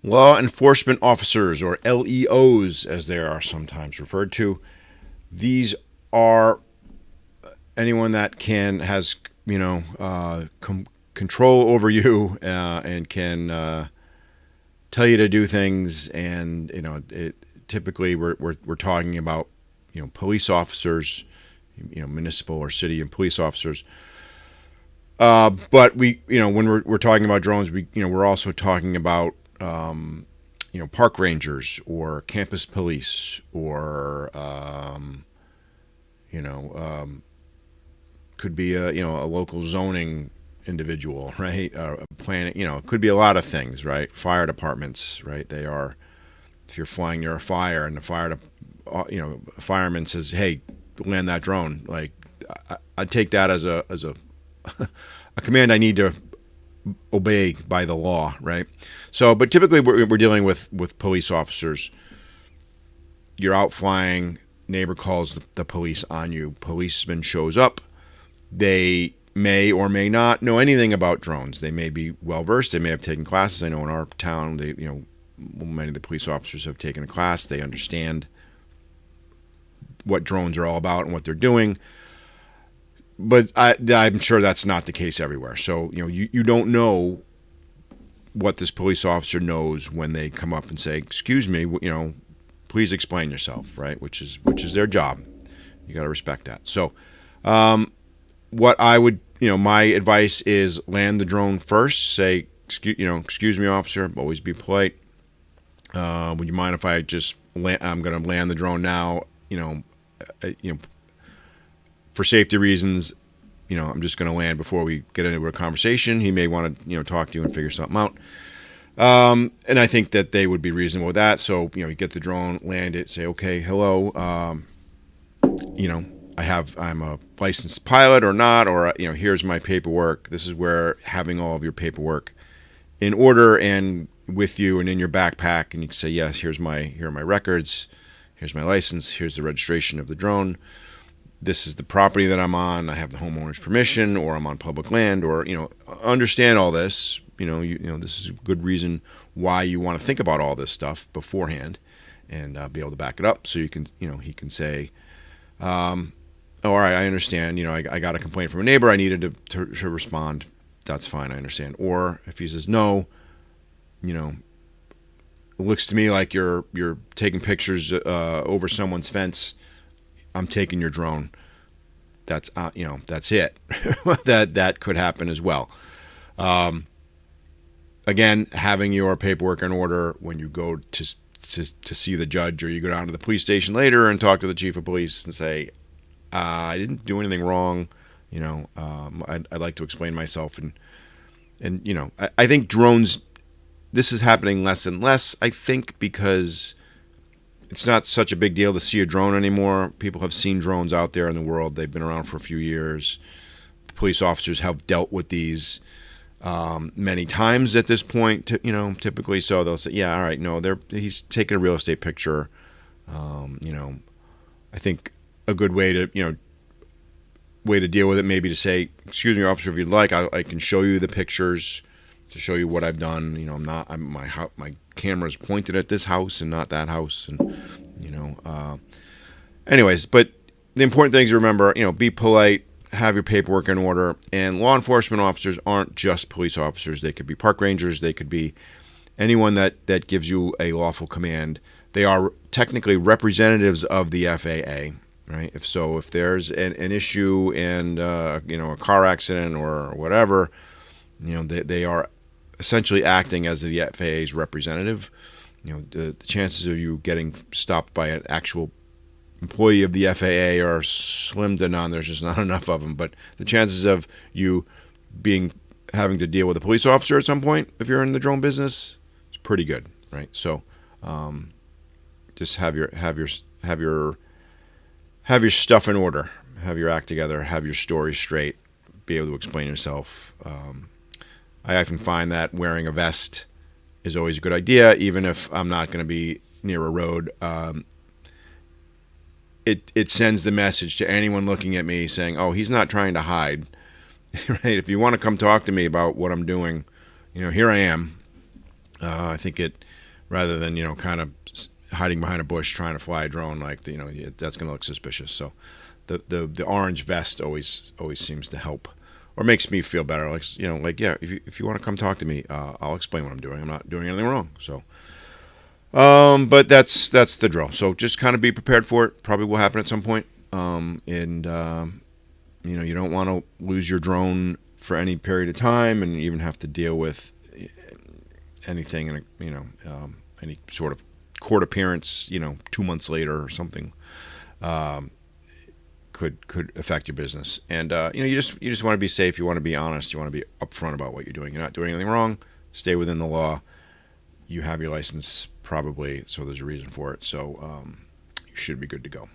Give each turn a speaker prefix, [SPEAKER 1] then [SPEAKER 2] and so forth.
[SPEAKER 1] Law enforcement officers, or LEOs as they are sometimes referred to. These are anyone that has control over you and can tell you to do things. And typically we're talking about police officers, municipal or city and police officers. But when we're talking about drones, we're also talking about park rangers or campus police or you know could be a local zoning individual, right? A planning, it could be a lot of things, right? Fire departments, right? They are, if you're flying near a fire and the a fireman says, "Hey, land that drone," like I take that as a a command I need to obey by the law, right? So, but typically we're dealing with police officers. You're out flying, neighbor calls the police on you. Policeman shows up. They may or may not know anything about drones. They may be well versed. They may have taken classes. I know in our town, many of the police officers have taken a class. They understand what drones are all about and what they're doing. But I'm sure that's not the case everywhere. So you don't know what this police officer knows when they come up and say, "Excuse me, please explain yourself," right? Which is their job. You got to respect that. So, what I would, my advice is land the drone first. Say, excuse me, officer. Always be polite. Would you mind if I just I'm going to land the drone now? For safety reasons, I'm just going to land before we get into a conversation. He may want to, talk to you and figure something out. And I think that they would be reasonable with that. So, you get the drone, land it, say, "Okay, hello, I'm a licensed pilot or not, or, here's my paperwork. This is where having all of your paperwork in order and with you and in your backpack." And you can say, "Yes, here are my records. Here's my license. Here's the registration of the drone. This is the property that I'm on. I have the homeowner's permission, or I'm on public land," or, understand all this. This is a good reason why you want to think about all this stuff beforehand and be able to back it up. So you can, he can say, "Oh, all right, I understand. I got a complaint from a neighbor. I needed to respond. That's fine. I understand." Or if he says, "No, it looks to me like you're taking pictures over someone's fence. I'm taking your drone." That's that's it. that could happen as well. Again, having your paperwork in order when you go to see the judge, or you go down to the police station later and talk to the chief of police and say, "I didn't do anything wrong. I'd like to explain myself." And I think drones. This is happening less and less, I think, because it's not such a big deal to see a drone anymore. People have seen drones out there in the world. They've been around for a few years. Police officers have dealt with these many times at this point, typically. So they'll say, "Yeah, all right, no, he's taking a real estate picture." I think a good way to deal with it, maybe to say, "Excuse me, officer, if you'd like, I can show you the pictures to show you what I've done. My camera's pointed at this house and not that house." And anyways, but the important things to remember, be polite, have your paperwork in order. And law enforcement officers aren't just police officers. They could be park rangers. They could be anyone that gives you a lawful command. They are technically representatives of the FAA, right? If there's an issue and a car accident or whatever, they are essentially acting as the FAA's representative. The chances of you getting stopped by an actual employee of the FAA are slim to none. There's just not enough of them. But the chances of you having to deal with a police officer at some point, if you're in the drone business, is pretty good, right? So, just have your stuff in order, have your act together, have your story straight, be able to explain yourself. I often find that wearing a vest is always a good idea, even if I'm not going to be near a road. It sends the message to anyone looking at me saying, "Oh, he's not trying to hide." Right? If you want to come talk to me about what I'm doing, here I am. I think it rather than kind of hiding behind a bush trying to fly a drone. Like that's going to look suspicious. So the orange vest always seems to help, or makes me feel better. Like yeah, if you want to come talk to me, I'll explain what I'm doing. I'm not doing anything wrong. So. But that's the drill. So just kind of be prepared for it. Probably will happen at some point. And you don't want to lose your drone for any period of time, and even have to deal with anything, and any sort of court appearance, 2 months later or something, could affect your business. And you just want to be safe. You want to be honest. You want to be upfront about what you're doing. You're not doing anything wrong. Stay within the law. You have your license probably, so there's a reason for it. So you should be good to go.